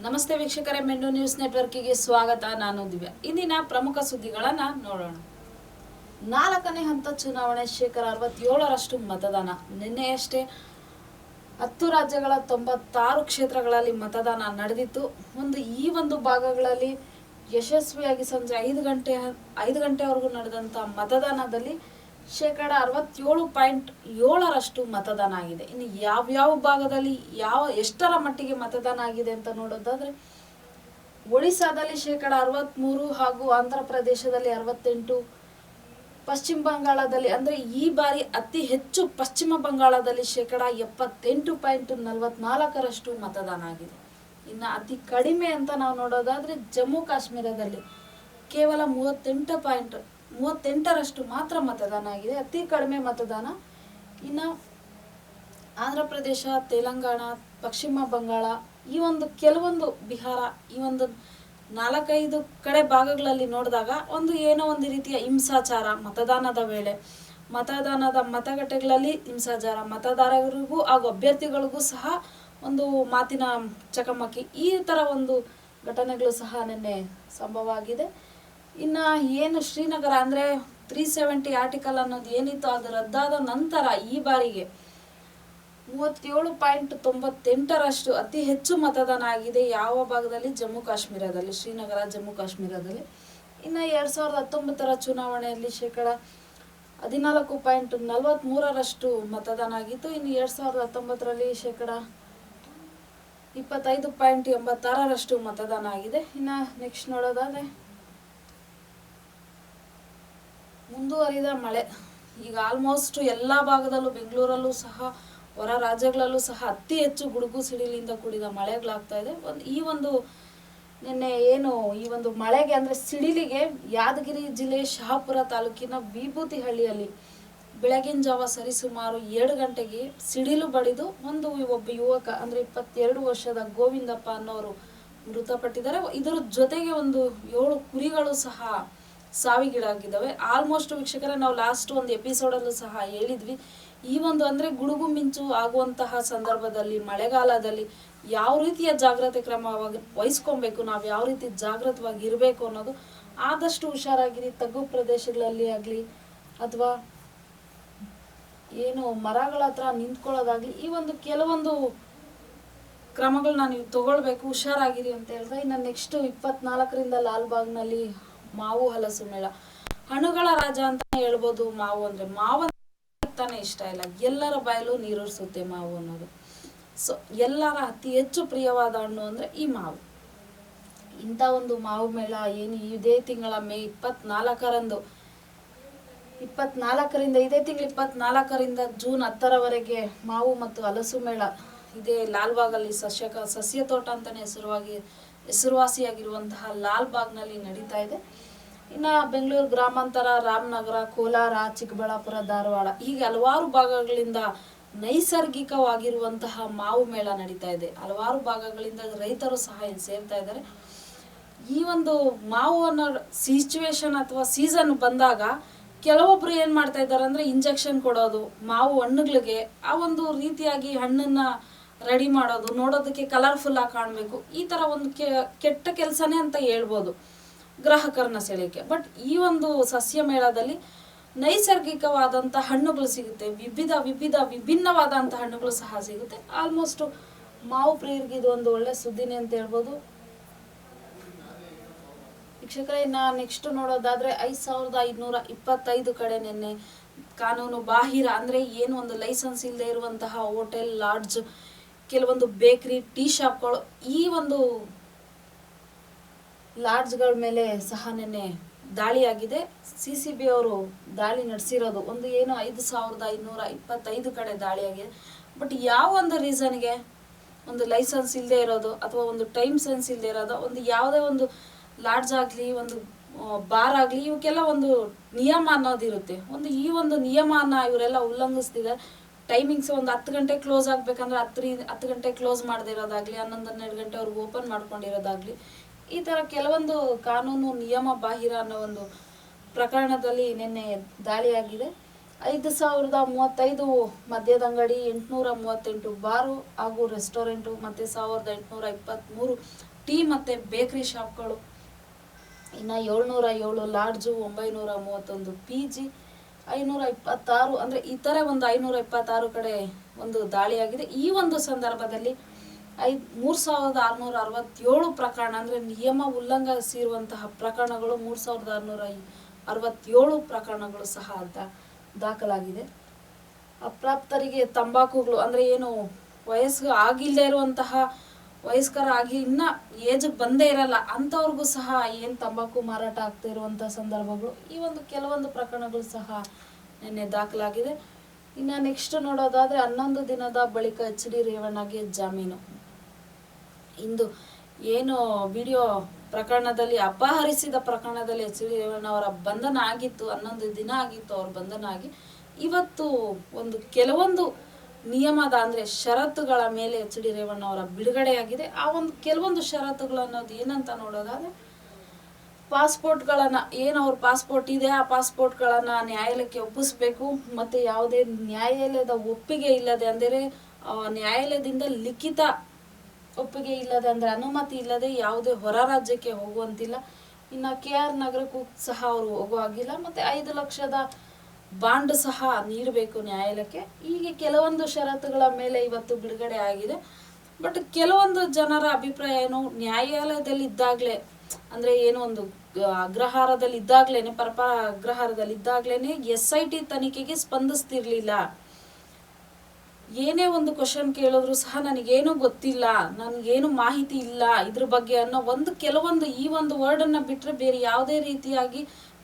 ನಮಸ್ತೆ ವೀಕ್ಷಕರೇ, ಮೆಂಡು ನ್ಯೂಸ್ ನೆಟ್ವರ್ಕಿಗೆ ಸ್ವಾಗತ. ನಾನು ದಿವ್ಯಾ. ಇಂದಿನ ಪ್ರಮುಖ ಸುದ್ದಿಗಳನ್ನ ನೋಡೋಣ. 4ನೇ ಹಂತ ಚುನಾವಣೆ, ಶೇಕಡ 67ರಷ್ಟು ಮತದಾನ. ನಿನ್ನೆಯಷ್ಟೇ 10 ರಾಜ್ಯಗಳ 96 ಕ್ಷೇತ್ರಗಳಲ್ಲಿ ಮತದಾನ ನಡೆದಿತ್ತು. ಈ ಒಂದು ಭಾಗಗಳಲ್ಲಿ ಯಶಸ್ವಿಯಾಗಿ ಸಂಜೆ 5 ಗಂಟೆವರೆಗೂ ನಡೆದಂತ ಮತದಾನದಲ್ಲಿ ಶೇಕಡ 67.7ರಷ್ಟು ಮತದಾನ ಆಗಿದೆ. ಇನ್ನು ಯಾವ್ಯಾವ ಭಾಗದಲ್ಲಿ ಎಷ್ಟರ ಮಟ್ಟಿಗೆ ಮತದಾನ ಆಗಿದೆ ಅಂತ ನೋಡೋದಾದ್ರೆ, ಒಡಿಶಾದಲ್ಲಿ ಶೇಕಡ 63 ಹಾಗೂ ಆಂಧ್ರ ಪ್ರದೇಶದಲ್ಲಿ 68, ಪಶ್ಚಿಮ ಬಂಗಾಳದಲ್ಲಿ ಅಂದ್ರೆ ಈ ಬಾರಿ ಅತಿ ಹೆಚ್ಚು ಪಶ್ಚಿಮ ಬಂಗಾಳದಲ್ಲಿ ಶೇಕಡ 78.44ರಷ್ಟು ಮತದಾನ ಆಗಿದೆ. ಇನ್ನು ಅತಿ ಕಡಿಮೆ ಅಂತ ನಾವು ನೋಡೋದಾದ್ರೆ ಜಮ್ಮು ಕಾಶ್ಮೀರದಲ್ಲಿ ಕೇವಲ 38ರಷ್ಟು ಮಾತ್ರ ಮತದಾನ ಆಗಿದೆ, ಅತಿ ಕಡಿಮೆ ಮತದಾನ. ಇನ್ನು ಆಂಧ್ರ ಪ್ರದೇಶ, ತೆಲಂಗಾಣ, ಪಶ್ಚಿಮ ಬಂಗಾಳ, ಕೆಲವೊಂದು ಬಿಹಾರ, 4-5 ಕಡೆ ಭಾಗಗಳಲ್ಲಿ ನೋಡಿದಾಗ ಏನೋ ಒಂದು ರೀತಿಯ ಹಿಂಸಾಚಾರ, ಮತದಾನದ ವೇಳೆ ಮತದಾನದ ಮತಗಟ್ಟೆಗಳಲ್ಲಿ ಹಿಂಸಾಚಾರ, ಮತದಾರರಿಗೂ ಹಾಗೂ ಅಭ್ಯರ್ಥಿಗಳಿಗೂ ಸಹ ಒಂದು ಮಾತಿನ ಚಕಮಕಿ, ಈ ತರ ಒಂದು ಘಟನೆಗಳು ಸಹ ನಿನ್ನೆ ಸಂಭವ ಆಗಿದೆ. ಇನ್ನ ಏನು ಶ್ರೀನಗರ ಅಂದ್ರೆ 370 ಆರ್ಟಿಕಲ್ ಅನ್ನೋದು ಏನಿತ್ತು ಅದು ರದ್ದಾದ ನಂತರ ಈ ಬಾರಿಗೆ 37.98ರಷ್ಟು ಅತಿ ಹೆಚ್ಚು ಮತದಾನ ಆಗಿದೆ. ಯಾವ ಭಾಗದಲ್ಲಿ? ಜಮ್ಮು ಕಾಶ್ಮೀರದಲ್ಲಿ, ಶ್ರೀನಗರ, ಜಮ್ಮು ಕಾಶ್ಮೀರದಲ್ಲಿ. ಇನ್ನು 2019ರ ಚುನಾವಣೆಯಲ್ಲಿ ಶೇಕಡ 14.43ರಷ್ಟು ಮತದಾನ ಆಗಿತ್ತು. ಇನ್ನು 2019ರಲ್ಲಿ ಶೇಕಡ 25.86ರಷ್ಟು ಮತದಾನ ಆಗಿದೆ. ಇನ್ನು ನೆಕ್ಸ್ಟ್ ನೋಡೋದಾದ್ರೆ, ಮುಂದುವರಿದ ಮಳೆ. ಈಗ ಆಲ್ಮೋಸ್ಟ್ ಎಲ್ಲಾ ಭಾಗದಲ್ಲೂ, ಬೆಂಗಳೂರಲ್ಲೂ ಸಹ, ಹೊರ ರಾಜ್ಯಗಳಲ್ಲೂ ಸಹ ಅತಿ ಹೆಚ್ಚು ಗುಡುಗು ಸಿಡಿಲಿಂದ ಕೂಡಿದ ಮಳೆಗಳಾಗ್ತಾ ಇದೆ. ನಿನ್ನೆ ಈ ಒಂದು ಮಳೆಗೆ ಅಂದ್ರೆ ಸಿಡಿಲಿಗೆ ಯಾದಗಿರಿ ಜಿಲ್ಲೆ ಶಹಾಪುರ ತಾಲೂಕಿನ ವಿಭೂತಿಹಳ್ಳಿಯಲ್ಲಿ ಬೆಳಗಿನ ಜಾವ ಸರಿಸುಮಾರು 7 ಗಂಟೆಗೆ ಸಿಡಿಲು ಬಡಿದು ಒಬ್ಬ ಯುವಕ ಅಂದ್ರೆ 22 ವರ್ಷದ ಗೋವಿಂದಪ್ಪ ಅನ್ನೋರು ಮೃತಪಟ್ಟಿದ್ದಾರೆ. ಇದರ ಜೊತೆಗೆ 7 ಕುರಿಗಳು ಸಹ ಸಾವಿಗೀಡಾಗಿದ್ದಾವೆ. ಆಲ್ಮೋಸ್ಟ್ ವೀಕ್ಷಕರೇ, ನಾವು ಲಾಸ್ಟ್ ಒಂದು ಎಪಿಸೋಡ್ ಅಲ್ಲೂ ಸಹ ಹೇಳಿದ್ವಿ, ಅಂದ್ರೆ ಗುಡುಗು ಮಿಂಚು ಆಗುವಂತಹ ಸಂದರ್ಭದಲ್ಲಿ, ಮಳೆಗಾಲದಲ್ಲಿ ಯಾವ ರೀತಿಯ ಜಾಗ್ರತೆ ಕ್ರಮ ವಹಿಸ್ಕೊಬೇಕು, ನಾವು ಯಾವ ರೀತಿ ಜಾಗೃತವಾಗಿ ಇರಬೇಕು ಅನ್ನೋದು. ಆದಷ್ಟು ಹುಷಾರಾಗಿರಿ. ತಗ್ಗು ಪ್ರದೇಶಗಳಲ್ಲಿ ಆಗ್ಲಿ ಅಥವಾ ಮರಗಳ ಹತ್ರ ನಿಂತ್ಕೊಳ್ಳೋದಾಗ್ಲಿ, ಕೆಲವೊಂದು ಕ್ರಮಗಳನ್ನ ನೀವು ತಗೊಳ್ಬೇಕು. ಹುಷಾರಾಗಿರಿ ಅಂತ ಹೇಳ್ತಾ, ಇನ್ನು ನೆಕ್ಸ್ಟ್ 24ರಿಂದ ಲಾಲ್ಬಾಗ್ನಲ್ಲಿ ಮಾವು ಹಲಸು ಮೇಳ. ಹಣ್ಣುಗಳ ರಾಜ ಅಂತ ಹೇಳ್ಬೋದು. ಮಾವು ತಾನೇ ಇಷ್ಟ ಇಲ್ಲ, ಎಲ್ಲರ ಬಾಯಲ್ಲೂ ನೀರೂರಿಸುತ್ತೆ ಮಾವು ಅನ್ನೋದು. ಸೊ ಎಲ್ಲರ ಅತಿ ಹೆಚ್ಚು ಪ್ರಿಯವಾದ ಹಣ್ಣು ಅಂದ್ರೆ ಈ ಮಾವು. ಇಂಥ ಒಂದು ಮಾವು ಮೇಳ ಇದೇ ತಿಂಗಳ ಮೇ 24ರಿಂದ ಇದೇ ತಿಂಗಳ 24ರಿಂದ ಜೂನ್ 10ರವರೆಗೆ ಮಾವು ಮತ್ತು ಹಲಸು ಮೇಳ ಇದೇ ಲಾಲ್ಬಾಗಲ್ಲಿ ಸಸ್ಯ ತೋಟ ಅಂತಾನೆ ಹೆಸರುವಾಸಿಯಾಗಿರುವಂತಹ ಲಾಲ್ಬಾಗ್ನಲ್ಲಿ ನಡೀತಾ ಇದೆ. ಇನ್ನ ಬೆಂಗಳೂರು ಗ್ರಾಮಾಂತರ, ರಾಮನಗರ, ಕೋಲಾರ, ಚಿಕ್ಕಬಳ್ಳಾಪುರ, ಧಾರವಾಡ ಹೀಗೆ ಹಲವಾರು ಭಾಗಗಳಿಂದ ನೈಸರ್ಗಿಕವಾಗಿರುವಂತಹ ಮಾವು ಮೇಳ ನಡೀತಾ ಇದೆ. ಹಲವಾರು ಭಾಗಗಳಿಂದ ರೈತರು ಸಹ ಸೇರ್ತಾ ಇದ್ದಾರೆ. ಈ ಮಾವು ಅನ್ನೋ ಸಿಚುವೇಶನ್ ಅಥವಾ ಸೀಸನ್ ಬಂದಾಗ ಕೆಲವೊಬ್ರು ಏನ್ ಮಾಡ್ತಾ ಇದ್ದಾರೆ ಅಂದ್ರೆ ಇಂಜೆಕ್ಷನ್ ಕೊಡೋದು, ಮಾವು ಹಣ್ಣುಗಳಿಗೆ ಆ ರೀತಿಯಾಗಿ ಹಣ್ಣನ್ನ ರೆಡಿ ಮಾಡೋದು, ನೋಡೋದಕ್ಕೆ ಕಲರ್ಫುಲ್ ಆಗಿ ಕಾಣಬೇಕು, ಈ ತರ ಕೆಟ್ಟ ಕೆಲಸನೇ ಅಂತ ಹೇಳ್ಬೋದು ಗ್ರಾಹಕರನ್ನ ಸೆಳೆಯಕ್ಕೆ. ಬಟ್ ಈ ಸಸ್ಯ ಮೇಳದಲ್ಲಿ ನೈಸರ್ಗಿಕವಾದಂತ ಹಣ್ಣುಗಳು ಸಿಗುತ್ತೆ, ವಿಭಿನ್ನವಾದಂತಹ ಹಣ್ಣುಗಳು ಸಹ ಸಿಗುತ್ತೆ. ಆಲ್ಮೋಸ್ಟ್ ಮಾವು ಪ್ರಿಯರಿಗೆ ಇದು ಒಳ್ಳೆ ಸುದ್ದಿನೇ ಅಂತ ಹೇಳ್ಬೋದು. ವೀಕ್ಷಕರೇ, ನೆಕ್ಸ್ಟ್ ನೋಡೋದಾದ್ರೆ 5525 ಕಡೆ ನಿನ್ನೆ ಕಾನೂನು ಬಾಹಿರ ಅಂದ್ರೆ ಲೈಸೆನ್ಸ್ ಇಲ್ಲದೆ ಇರುವಂತಹ ಹೋಟೆಲ್, ಲಾಡ್ಜ್, ಕೆಲವೊಂದು ಬೇಕರಿ, ಟೀ ಶಾಪ್ಗಳು, ಈ ಲಾಡ್ಜ್ಗಳ ಮೇಲೆ ಸಹ ನಿನ್ನೆ ದಾಳಿಯಾಗಿದೆ. ಸಿಸಿಬಿ ಅವರು ದಾಳಿ ನಡೆಸಿರೋದು 5525 ಕಡೆ ದಾಳಿಯಾಗಿದೆ. ಬಟ್ ಯಾವ ರೀಸನ್ಗೆ ಲೈಸೆನ್ಸ್ ಇಲ್ಲದೆ ಇರೋದು ಅಥವಾ ಟೈಮ್ ಸೆನ್ಸ್ ಇಲ್ಲದೆ ಇರೋದು, ಯಾವುದೇ ಲಾಡ್ಜ್ ಆಗ್ಲಿ, ಬಾರ್ ಆಗ್ಲಿ, ಇವಕ್ಕೆಲ್ಲ ನಿಯಮ ಅನ್ನೋದಿರುತ್ತೆ. ಈ ನಿಯಮನ ಇವರೆಲ್ಲ ಉಲ್ಲಂಘಿಸ್ತಿದ್ದಾರೆ. ಟೈಮಿಂಗ್ಸ್ 10 ಗಂಟೆ ಕ್ಲೋಸ್ ಆಗ್ಬೇಕಂದ್ರೆ 10 ಗಂಟೆ ಕ್ಲೋಸ್ ಮಾಡದೇ ಇರೋದಾಗ್ಲಿ, 11-12 ಗಂಟೆವರೆಗೂ ಓಪನ್ ಮಾಡ್ಕೊಂಡಿರೋದಾಗ್ಲಿ, ಈ ತರ ಕೆಲವೊಂದು ಕಾನೂನು ನಿಯಮ ಬಾಹಿರ ಅನ್ನೋ ಪ್ರಕರಣದಲ್ಲಿ ನಿನ್ನೆ ದಾಳಿಯಾಗಿದೆ. 5035 ಮದ್ಯದಂಗಡಿ, 838 ಬಾರು ಹಾಗೂ ರೆಸ್ಟೋರೆಂಟು, ಮತ್ತೆ 1823 ಟೀ ಮತ್ತು ಬೇಕ್ರಿ ಶಾಪ್ಗಳು, ಇನ್ನು 707 ಲಾಡ್ಜು, 931 PG, 526 ಅಂದರೆ ಇತರೆ ಒಂದು 526 ಕಡೆ ಒಂದು ದಾಳಿಯಾಗಿದೆ. ಈ ಒಂದು ಸಂದರ್ಭದಲ್ಲಿ 3667 ಪ್ರಕರಣ ಅಂದರೆ ನಿಯಮ ಉಲ್ಲಂಘಿಸಿರುವಂತಹ ಪ್ರಕರಣಗಳು 3667 ಪ್ರಕರಣಗಳು ಸಹ ದಾಖಲಾಗಿದೆ. ಅಪ್ರಾಪ್ತರಿಗೆ ತಂಬಾಕುಗಳು ಅಂದರೆ ಏನು ವಯಸ್ಸು ಆಗಿಲ್ಲದೆ ಇರುವಂತಹ ವಯಸ್ಕರ ಆಗಿ ಇನ್ನ ಏಜ್ಗೆ ಬಂದೇ ಇರಲ್ಲ ಅಂಥವ್ರಿಗೂ ಸಹ ಏನು ತಂಬಾಕು ಮಾರಾಟ ಆಗ್ತಾ ಇರುವಂಥ ಸಂದರ್ಭಗಳು, ಈ ಒಂದು ಕೆಲವೊಂದು ಪ್ರಕರಣಗಳು ಸಹ ನಿನ್ನೆ ದಾಖಲಾಗಿದೆ. ಇನ್ನು ನೆಕ್ಸ್ಟ್ ನೋಡೋದಾದರೆ 11 ದಿನದ ಬಳಿಕ HD ರೇವಣ್ಣಗೆ ಜಾಮೀನು. ಇಂದು ಏನು ವಿಡಿಯೋ ಪ್ರಕರಣದಲ್ಲಿ ಅಪಹರಿಸಿದ ಪ್ರಕರಣದಲ್ಲಿ HD ರೇವಣ್ಣ ಅವರ ಬಂಧನ ಆಗಿತ್ತು, 11 ದಿನ ಆಗಿತ್ತು ಅವ್ರ ಬಂಧನ ಆಗಿ. ಇವತ್ತು ಒಂದು ಕೆಲವೊಂದು ನಿಯಮದ ಅಂದರೆ ಷರತ್ತುಗಳ ಮೇಲೆ HD ರೇವಣ್ಣ ಅವರ ಬಿಡುಗಡೆಯಾಗಿದೆ. ಆ ಒಂದು ಕೆಲವೊಂದು ಷರತ್ತುಗಳು ಅನ್ನೋದು ಏನಂತ ನೋಡೋದಾದರೆ, ಪಾಸ್ಪೋರ್ಟ್ಗಳನ್ನು ಏನು ಅವ್ರ ಪಾಸ್ಪೋರ್ಟ್ ಇದೆ ಆ ಪಾಸ್ಪೋರ್ಟ್ಗಳನ್ನು ನ್ಯಾಯಾಲಯಕ್ಕೆ ಒಪ್ಪಿಸ್ಬೇಕು. ಮತ್ತು ಯಾವುದೇ ನ್ಯಾಯಾಲಯದ ಒಪ್ಪಿಗೆ ಇಲ್ಲದೆ ಅಂದರೆ ನ್ಯಾಯಾಲಯದಿಂದ ಲಿಖಿತ ಒಪ್ಪಿಗೆ ಇಲ್ಲದೆ ಅಂದರೆ ಅನುಮತಿ ಇಲ್ಲದೆ ಯಾವುದೇ ಹೊರ ರಾಜ್ಯಕ್ಕೆ ಹೋಗುವಂತಿಲ್ಲ. ಇನ್ನು KR ನಗರಕ್ಕೂ ಸಹ ಅವರು ಹೋಗೋ ಹಾಗಿಲ್ಲ. ಮತ್ತು 5 ಲಕ್ಷದ ಬಾಂಡ್ ಸಹ ನೀಡಬೇಕು ನ್ಯಾಯಾಲಯಕ್ಕೆ. ಹೀಗೆ ಕೆಲವೊಂದು ಷರತ್ತುಗಳ ಮೇಲೆ ಇವತ್ತು ಬಿಡುಗಡೆ ಆಗಿದೆ. ಬಟ್ ಕೆಲವೊಂದು ಜನರ ಅಭಿಪ್ರಾಯ ಏನು, ನ್ಯಾಯಾಲಯದಲ್ಲಿ ಇದ್ದಾಗಲೇ ಅಂದರೆ ಏನೋ ಒಂದು ಅಗ್ರಹಾರದಲ್ಲಿ ಇದ್ದಾಗಲೇ ಪರಪರ ಅಗ್ರಹಾರದಲ್ಲಿ ಇದ್ದಾಗಲೇ SIT ತನಿಖೆಗೆ ಸ್ಪಂದಿಸ್ತಿರ್ಲಿಲ್ಲ. ಏನೇ ಒಂದು ಕ್ವಶನ್ ಕೇಳಿದ್ರು ಸಹ ನನಗೇನು ಗೊತ್ತಿಲ್ಲ, ನನಗೇನು ಮಾಹಿತಿ ಇಲ್ಲ ಇದ್ರ ಬಗ್ಗೆ ಅನ್ನೋ ಒಂದು ಕೆಲವೊಂದು ಈ ಒಂದು ವರ್ಡನ್ನು ಬಿಟ್ಟರೆ ಬೇರೆ ಯಾವುದೇ ರೀತಿಯಾಗಿ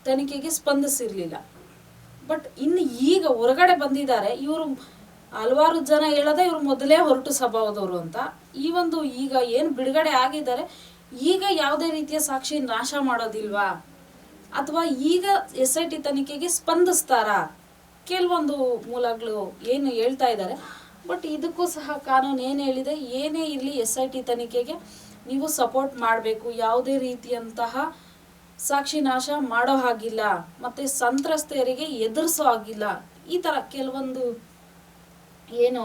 ತನಿಖೆಗೆ ಸ್ಪಂದಿಸಿರಲಿಲ್ಲ. ಬಟ್ ಇನ್ನು ಈಗ ಹೊರಗಡೆ ಬಂದಿದ್ದಾರೆ ಇವರು, ಹಲವಾರು ಜನ ಹೇಳೋದೇ ಇವರು ಮೊದಲೇ ಹೊರಟು ಸ್ವಭಾವದವರು ಅಂತ. ಈ ಒಂದು ಈಗ ಏನು ಬಿಡುಗಡೆ ಆಗಿದ್ದಾರೆ, ಈಗ ಯಾವುದೇ ರೀತಿಯ ಸಾಕ್ಷಿ ನಾಶ ಮಾಡೋದಿಲ್ವಾ ಅಥವಾ ಈಗ SIT ತನಿಖೆಗೆ ಸ್ಪಂದಿಸ್ತಾರಾ, ಕೆಲವೊಂದು ಮೂಲಗಳು ಏನು ಹೇಳ್ತಾ ಇದ್ದಾರೆ. ಬಟ್ ಇದಕ್ಕೂ ಸಹ ಕಾನೂನು ಏನು ಹೇಳಿದೆ, ಏನೇ ಇರಲಿ SIT ತನಿಖೆಗೆ ನೀವು ಸಪೋರ್ಟ್ ಮಾಡಬೇಕು, ಯಾವುದೇ ರೀತಿಯಂತಹ ಸಾಕ್ಷಿ ನಾಶ ಮಾಡೋ ಹಾಗಿಲ್ಲ, ಮತ್ತು ಸಂತ್ರಸ್ತೆಯರಿಗೆ ಎದುರಿಸೋ ಹಾಗಿಲ್ಲ. ಈ ಥರ ಕೆಲವೊಂದು ಏನು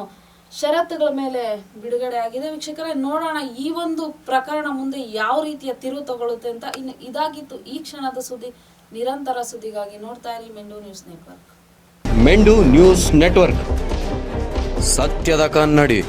ಷರತ್ತುಗಳ ಮೇಲೆ ಬಿಡುಗಡೆ ಆಗಿದೆ. ವೀಕ್ಷಕರೇ, ನೋಡೋಣ ಈ ಒಂದು ಪ್ರಕರಣ ಮುಂದೆ ಯಾವ ರೀತಿಯ ತಿರುವು ತಗೊಳ್ಳುತ್ತೆ ಅಂತ. ಇನ್ನು ಇದಾಗಿತ್ತು ಈ ಕ್ಷಣದ ಸುದ್ದಿ. ನಿರಂತರ ಸುದ್ದಿಗಾಗಿ ನೋಡ್ತಾ ಇರಿ ಮೆಂಡು ನ್ಯೂಸ್ ನೆಟ್ವರ್ಕ್. ಮೆಂಡು ನ್ಯೂಸ್ ನೆಟ್ವರ್ಕ್, ಸತ್ಯದ ಕನ್ನಡಿ.